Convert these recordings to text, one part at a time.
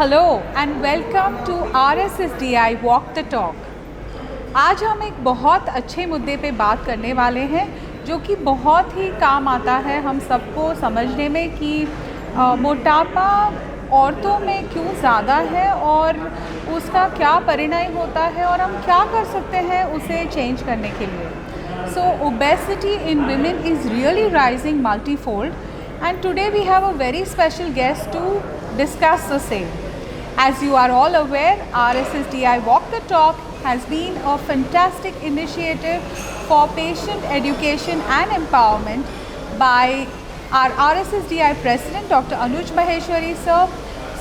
Hello and welcome to RSSDI walk the talk. आज हम एक बहुत अच्छे मुद्दे पे बात करने वाले हैं जो कि बहुत ही काम आता है हम सबको समझने में कि मोटापा औरतों में क्यों ज़्यादा है और उसका क्या परिणाम होता है और हम क्या कर सकते हैं उसे चेंज करने के लिए। So obesity in women is really rising multifold, and today we have a very special guest to discuss the same. As you are all aware, RSSDI Walk the Talk has been a fantastic initiative for patient education and empowerment by our RSSDI President Dr. Anuj Maheshwari sir,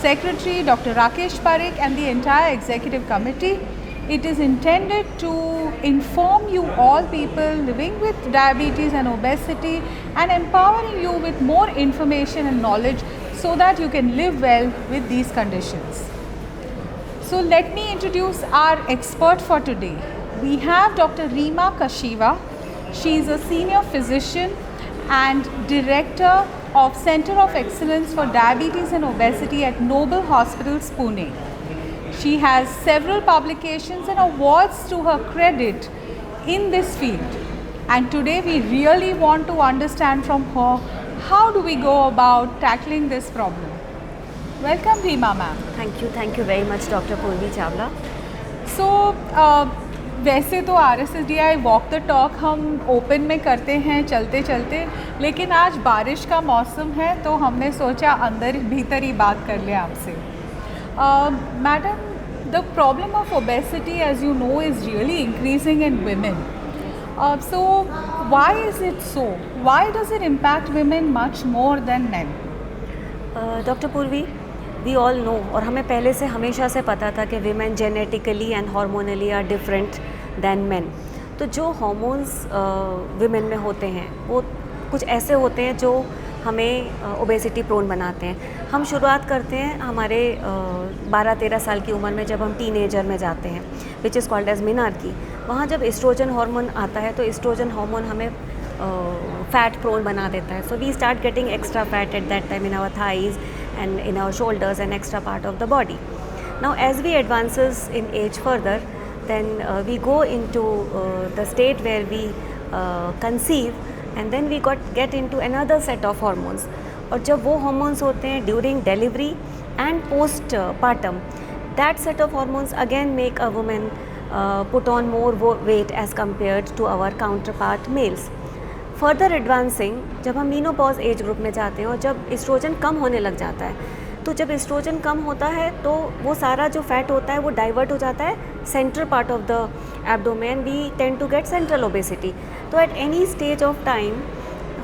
Secretary Dr. Rakesh Parekh and the entire Executive Committee. It is intended to inform you all people living with diabetes and obesity and empowering you with more information and knowledge so that you can live well with these conditions. So let me introduce our expert for today. We have Dr. Reema Kashiva. She is a senior physician and director of Center of Excellence for Diabetes and Obesity at Noble Hospitals, Pune. She has several publications and awards to her credit in this field. And today we really want to understand from her how do we go about tackling this problem. Welcome Reema ma'am. Thank you very much Dr. Purvi Chawla. So वैसे तो RSSDI walk the talk हम open में करते हैं चलते चलते, लेकिन आज बारिश का मौसम है तो हमने सोचा अंदर भीतर ही बात कर ले आपसे। Madam, the problem of obesity, as you know, is really increasing in women. So why is it so? Why does it impact women much more than men? Dr. Purvi, we all know और हमें पहले से हमेशा से पता था कि women genetically and hormonally are different than men. तो जो hormones women में होते हैं वो कुछ ऐसे होते हैं जो हमें ओबेसिटी प्रोन बनाते हैं। हम शुरुआत करते हैं हमारे 12-13 साल की उम्र में, जब हम टीनेजर में जाते हैं, which is called as menarche. वहाँ जब एस्ट्रोजन हार्मोन आता है तो एस्ट्रोजन हार्मोन हमें फैट प्रोन बना देता है। So we start getting extra fat at that time in our thighs and in our shoulders and extra part of the body. Now as we advances in age further, then we go into the state where we conceive, and then we get into another set of hormones. और जब वो hormones होते हैं during delivery and postpartum, that set of hormones again make a woman put on more weight as compared to our counterpart males. Further advancing, जब हम menopause age group में जाते हैं और जब एस्ट्रोजन कम होने लग जाता है, तो जब एस्ट्रोजन कम होता है तो वो सारा जो फैट होता है वो डाइवर्ट हो जाता है central part of the abdomen. We tend to get central obesity. तो at any stage of time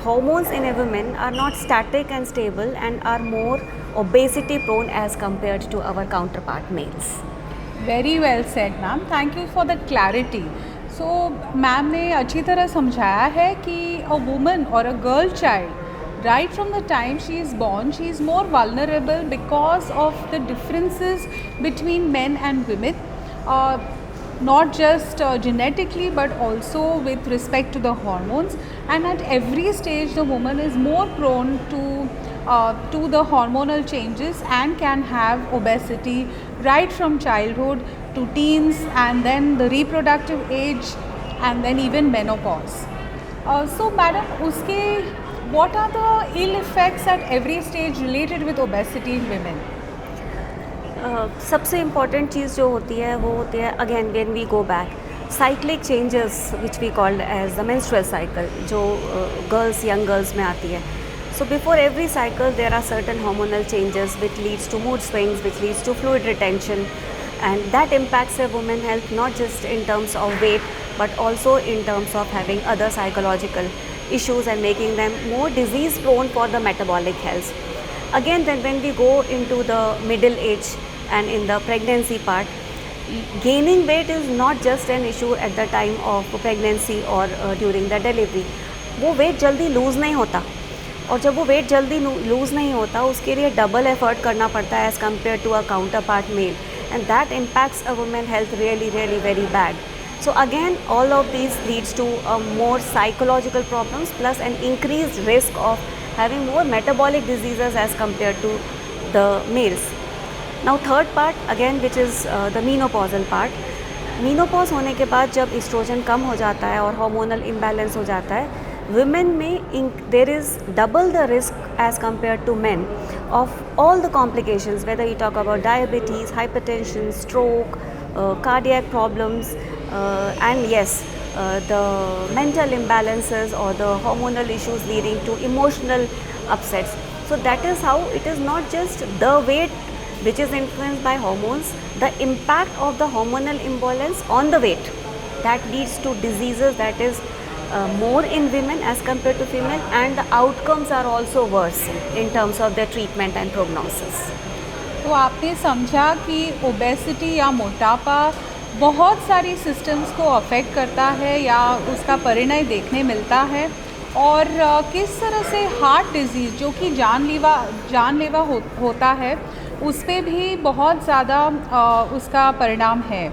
hormones in a woman are not static and stable and are more obesity prone as compared to our counterpart males. Very well said ma'am. Thank you for the clarity. So ma'am ने अच्छी तरह समझाया है कि a woman or a girl child, right from the time she is born, she is more vulnerable because of the differences between men and women, not just genetically but also with respect to the hormones. And at every stage the woman is more prone to the hormonal changes and can have obesity right from childhood to teens and then the reproductive age and then even menopause. So madam, uske what are the ill effects at every stage related with obesity in women? सबसे important चीज़ जो होती है वो होती है again when we go back cyclic changes which we called as the menstrual cycle, जो girls young girls में आती है। So before every cycle there are certain hormonal changes which leads to mood swings, which leads to fluid retention, and that impacts a woman health not just in terms of weight but also in terms of having other psychological issues and making them more disease prone for the metabolic health. Again, then when we go into the middle age and in the pregnancy part, gaining weight is not just an issue at the time of pregnancy or during the delivery. वो weight जल्दी lose नहीं होता, और जब वो weight जल्दी lose नहीं होता उसके लिए double effort करना पड़ता है as compared to a counterpart male, and that impacts a woman health really very bad. So again, all of these leads to more psychological problems plus an increased risk of having more metabolic diseases as compared to the males. Now third part again which is the menopausal part. Menopause होने के बाद जब oestrogen कम हो जाता है और hormonal imbalance हो जाता है, women में there is double the risk as compared to men of all the complications, whether you talk about diabetes, hypertension, stroke, cardiac problems, and yes, the mental imbalances or the hormonal issues leading to emotional upsets. So that is how it is not just the weight which is influenced by hormones, the impact of the hormonal imbalance on the weight that leads to diseases that is more in women as compared to female, and the outcomes are also worse in terms of their treatment and prognosis. तो आपने समझा कि obesity या मोटापा बहुत सारी systems को affect करता है या उसका परिणय देखने मिलता है, और किस तरह से हार्ट डिजीज़ जो कि जानलेवा होता है उस पे भी बहुत ज़्यादा उसका परिणाम है.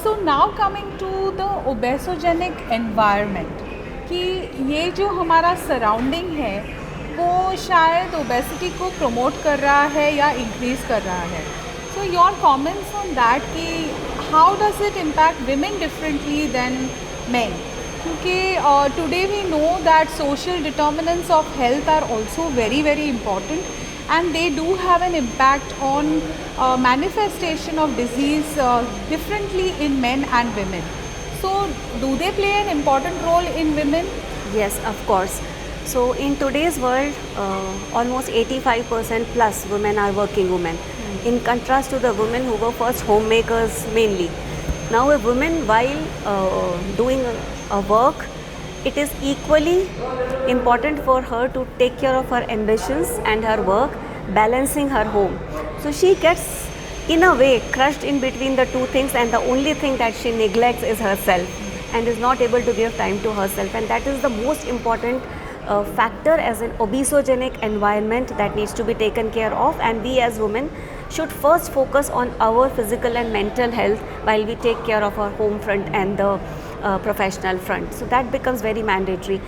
So now coming to the obesogenic environment, कि ये जो हमारा सराउंडिंग है वो शायद ओबेसिटी को प्रमोट कर रहा है या इंक्रीज़ कर रहा है. So your comments on that कि how does it impact women differently than men, क्योंकि today we know that social determinants of health are also very very important, and they do have an impact on manifestation of disease differently in men and women. So do they play an important role in women? Yes, of course. So in today's world, almost 85% plus women are working women, in contrast to the women who were first homemakers mainly. Now a woman, while doing a work, it is equally important for her to take care of her ambitions and her work, balancing her home. So she gets in a way crushed in between the two things, and the only thing that she neglects is herself and is not able to give time to herself, and that is the most important factor as an obesogenic environment that needs to be taken care of. And we as women should first focus on our physical and mental health while we take care of our home front and the professional front. So that becomes very mandatory.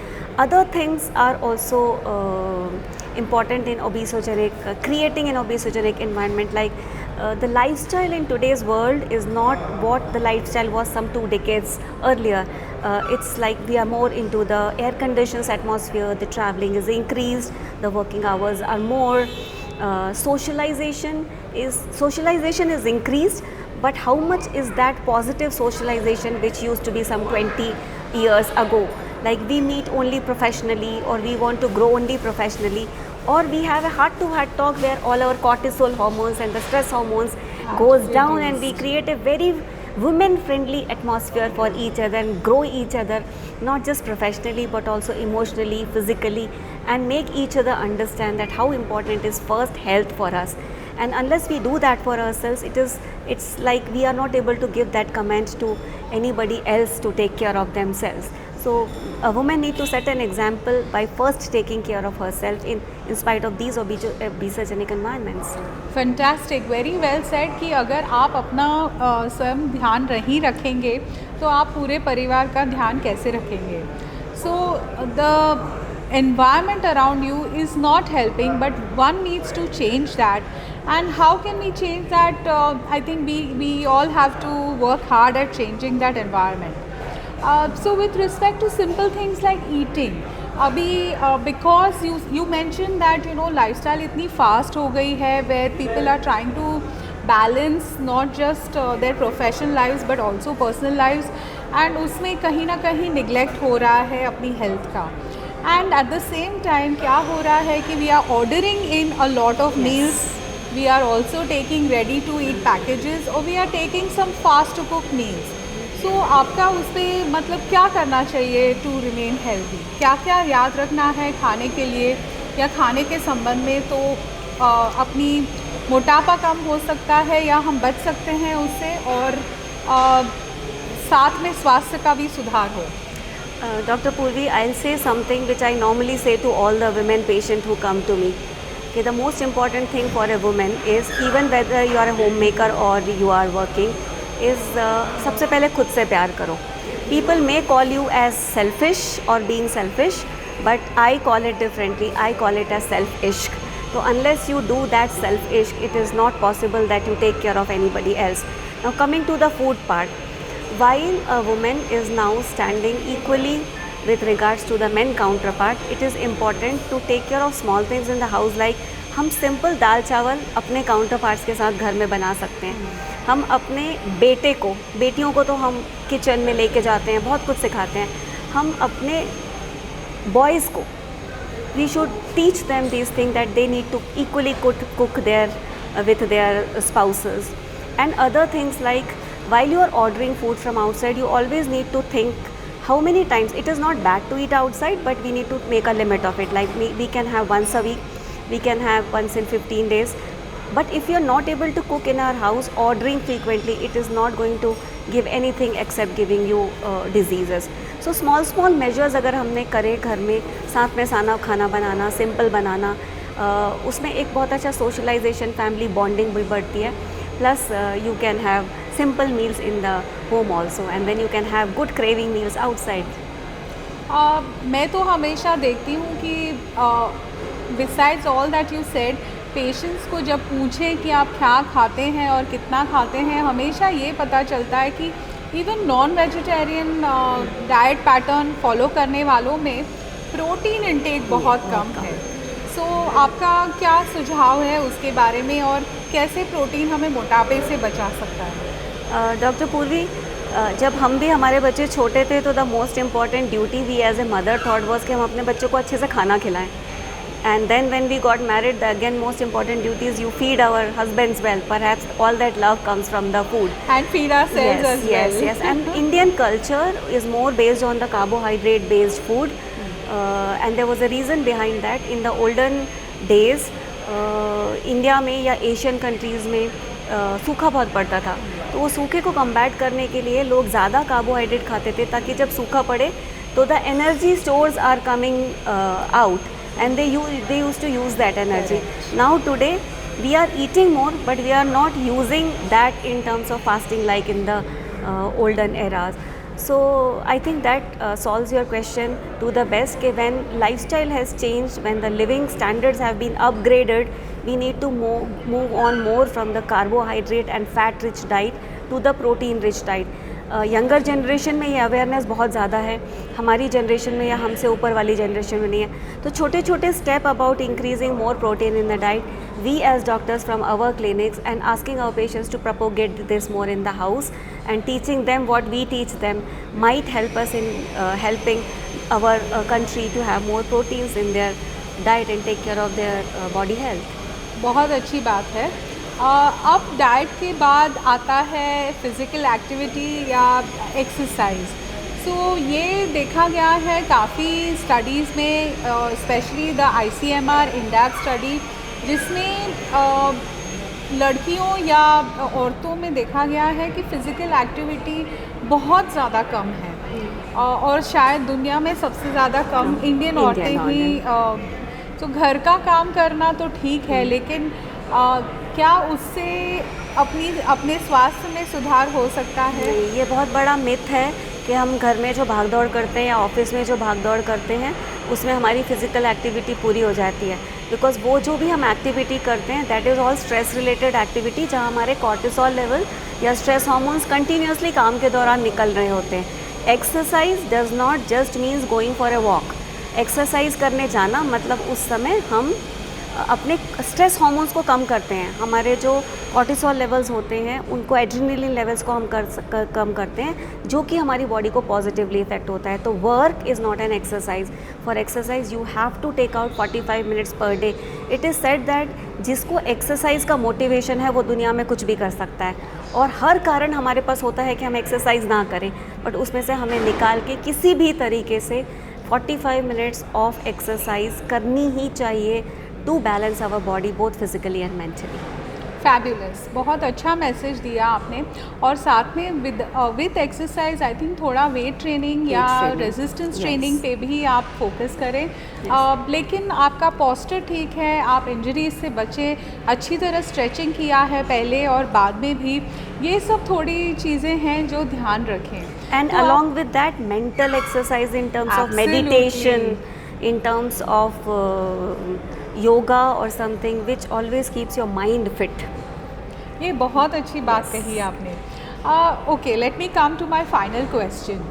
Other things are also important in obesogenic, creating an obesogenic environment, like the lifestyle in today's world is not what the lifestyle was some 2 decades earlier. It's like we are more into the air conditions atmosphere, the traveling is increased, the working hours are more, socialization is increased, but how much is that positive socialization which used to be some 20 years ago? Like we meet only professionally, or we want to grow only professionally, or we have a heart-to-heart talk where all our cortisol hormones and the stress hormones goes down, and we create a very women-friendly atmosphere for each other and grow each other, not just professionally but also emotionally, physically, and make each other understand that how important is first health for us. And unless we do that for ourselves, it's like we are not able to give that command to anybody else to take care of themselves. So a woman need to set an example by first taking care of herself in spite of these obesogenic environments. Fantastic, very well said कि अगर आप अपना स्वयं ध्यान नहीं रखेंगे तो आप पूरे परिवार का ध्यान कैसे रखेंगे. So the environment around you is not helping, but one needs to change that. And how can we change that? I think we all have to work hard at changing that environment. So with respect to simple things like eating, अभी because you mentioned that lifestyle इतनी fast हो गई है where people are trying to balance not just their professional lives but also personal lives, and उसमें कहीं ना कहीं neglect हो रहा है अपनी health का. And at the same time क्या हो रहा है कि we are ordering in a lot of meals, we are also taking ready to eat packages, or we are taking some fast to cook meals. So आपका उस पर मतलब क्या करना चाहिए to remain healthy? क्या क्या याद रखना है खाने के लिए या खाने के संबंध में, तो अपनी मोटापा कम हो सकता है या हम बच सकते हैं उससे, और साथ में स्वास्थ्य का भी सुधार हो. Dr. Purvi, I'll say something which I normally say to all the women patients who come to me. Okay, the most important thing for a woman is, even whether you are a homemaker or you are working, is सबसे पहले खुद से प्यार करो. People may call you as selfish or being selfish, but I call it differently. I call it as self-ishq. तो unless you do that selfish, it is not possible that you take care of anybody else. Now coming to the food part, while a woman is now standing equally with regards to the men counterpart, it is important to take care of small things in the house, like हम simple दाल चावल अपने counter parts के साथ घर में बना सकते हैं. हम अपने बेटे को, बेटियों को तो हम किचन में लेके जाते हैं, बहुत कुछ सिखाते हैं. हम अपने बॉयज़ को, we should teach them these things, that they need to equally cook their with their spouses. And other things like, while you are ordering food from outside, you always need to think how many times. It is not bad to eat outside, but we need to make a limit of it. Like we can have once a week, we can have once in 15 days. But if you are not able to cook in our house, ordering frequently, it is not going to give anything except giving you diseases. So small measures अगर हमने करे घर में, साथ में खाना बनाना, simple बनाना, उसमें एक बहुत अच्छा सोशलाइजेशन, फैमिली बॉन्डिंग भी बढ़ती है. Plus you can have simple meals in the home also, and then you can have good craving meals outside. मैं तो हमेशा देखती हूँ कि besides all that you said, patients को जब पूछें कि आप क्या खाते हैं और कितना खाते हैं, हमेशा ये पता चलता है कि even non vegetarian diet pattern follow करने वालों में प्रोटीन इंटेक बहुत कम है. सो आपका क्या सुझाव है उसके बारे में, और कैसे प्रोटीन हमें मोटापे से बचा सकता है? डॉक्टर पूर्वी, जब हम भी हमारे बच्चे छोटे थे तो the most important duty we as a mother thought was कि हम अपने बच्चों को अच्छे से खाना खिलाएं. And then when we got married, the again most important duty is you feed our husbands well. Perhaps all that love comes from the food. And feed ourselves as well. Yes. And Indian culture is more based on the carbohydrate based food. And there was a reason behind that. In the olden days, India में या Asian countries में सूखा बहुत पड़ता था. तो वो सूखे को कम्बैट करने के लिए लोग ज़्यादा कार्बोहाइड्रेट खाते थे, ताकि जब सूखा पड़े तो the energy stores are coming out. And they used to use that energy. Now today we are eating more, but we are not using that in terms of fasting like in the olden eras. So I think that solves your question to the best. That when lifestyle has changed, when the living standards have been upgraded, we need to move on more from the carbohydrate and fat rich diet to the protein rich diet. Younger generation में ये awareness बहुत ज़्यादा है, हमारी generation में या हमसे ऊपर वाली जनरेशन में नहीं है. तो छोटे छोटे step about increasing more protein in the diet, we as doctors from our clinics and asking our patients to propagate this more in the house and teaching them what we teach them might help us in helping our country to have more proteins in their diet and take care of their body health. बहुत अच्छी बात है. अब diet के बाद आता है physical activity या एक्सरसाइज. सो ये देखा गया है काफ़ी स्टडीज़ में, specially the ICMR index study, जिसमें लड़कियों या औरतों में देखा गया है कि फ़िज़िकल एक्टिविटी बहुत ज़्यादा कम है. और शायद दुनिया में सबसे ज़्यादा कम इंडियन औरतें ही. तो घर का काम करना तो ठीक है, लेकिन क्या उससे अपने स्वास्थ्य में सुधार हो सकता है? ये बहुत बड़ा मिथ है कि हम घर में जो भागदौड़ करते हैं या ऑफिस में जो भागदौड़ करते हैं उसमें हमारी फ़िज़िकल एक्टिविटी पूरी हो जाती है. बिकॉज वो जो भी हम एक्टिविटी करते हैं, that is all stress related activity, जहाँ हमारे कॉर्टिसोल लेवल या स्ट्रेस हार्मोन्स कंटिन्यूसली काम के दौरान निकल रहे होते हैं. Exercise does not just means going for a walk. Exercise करने जाना मतलब उस समय हम अपने स्ट्रेस हार्मोन्स को कम करते हैं. हमारे जो कॉर्टिसोल लेवल्स होते हैं उनको, एड्रेनलिन लेवल्स को हम कम करते हैं, जो कि हमारी बॉडी को पॉजिटिवली इफेक्ट होता है. तो work is not an exercise. For exercise you have to take out 45 minutes per day. It is said that जिसको एक्सरसाइज का मोटिवेशन है वो दुनिया में कुछ भी कर सकता है. और हर कारण हमारे पास होता है कि हम एक्सरसाइज ना करें, बट उसमें से हमें निकाल के किसी भी तरीके से 45 मिनट्स ऑफ एक्सरसाइज करनी ही चाहिए to balance our body both physically and mentally. Fabulous, बहुत अच्छा मैसेज दिया आपने. और साथ में विद एक्सरसाइज आई थिंक थोड़ा वेट ट्रेनिंग या रेजिस्टेंस ट्रेनिंग पे भी आप फोकस करें. लेकिन आपका पोस्चर ठीक है, आप इंजरीज से बचे, अच्छी तरह स्ट्रेचिंग किया है पहले और बाद में भी, ये सब थोड़ी चीज़ें हैं जो ध्यान रखें. And along with that mental exercise in terms of meditation, in terms of yoga or something which always keeps your mind fit. ये बहुत अच्छी बात कही आपने. Okay, let me come to my final question.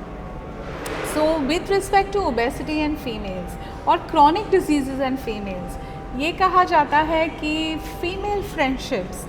So with respect to obesity and females और chronic diseases and females, ये कहा जाता है कि female friendships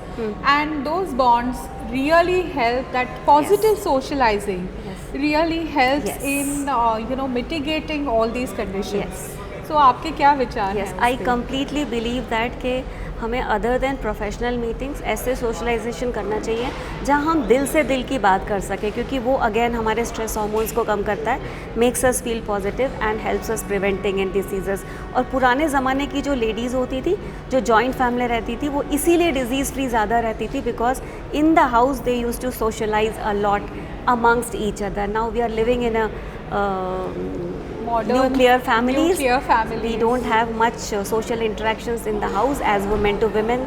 and those bonds really help, that positive socializing really helps Yes. in mitigating all these conditions. Yes. So आपके क्या विचार Yes, हैं I उस पे? completely believe that कि हमें अदर देन प्रोफेशनल मीटिंग्स ऐसे सोशलाइजेशन करना चाहिए जहाँ हम दिल से दिल की बात कर सकें, क्योंकि वो अगेन हमारे स्ट्रेस हार्मोन्स को कम करता है, makes us feel positive and helps us preventing in diseases. और पुराने ज़माने की जो लेडीज़ होती थी, जो जॉइंट फैमिली रहती थी, वो इसीलिए डिजीज़ फ्री ज़्यादा रहती थी, because in the house they use to socialise a lot amongst each other. Now we are living in a Modern nuclear families. nuclear families. We don't have much social interactions in the house as women to women,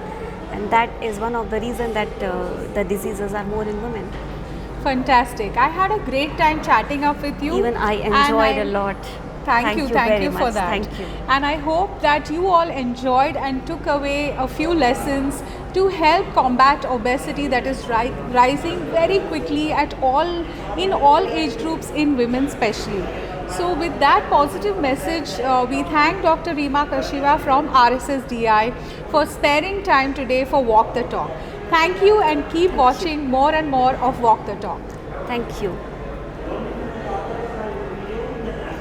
and that is one of the reasons that the diseases are more in women. Fantastic. I had a great time chatting up with you. Even I and enjoyed a lot. Thank you very for much. that. Thank you. And I hope that you all enjoyed and took away a few lessons to help combat obesity that is rising very quickly in all age groups, in women especially. So with that positive message, we thank Dr. Reema Kashiwa from RSSDI for sparing time today for Walk the Talk. Thank you, and keep watching more and more of Walk the Talk. Thank you.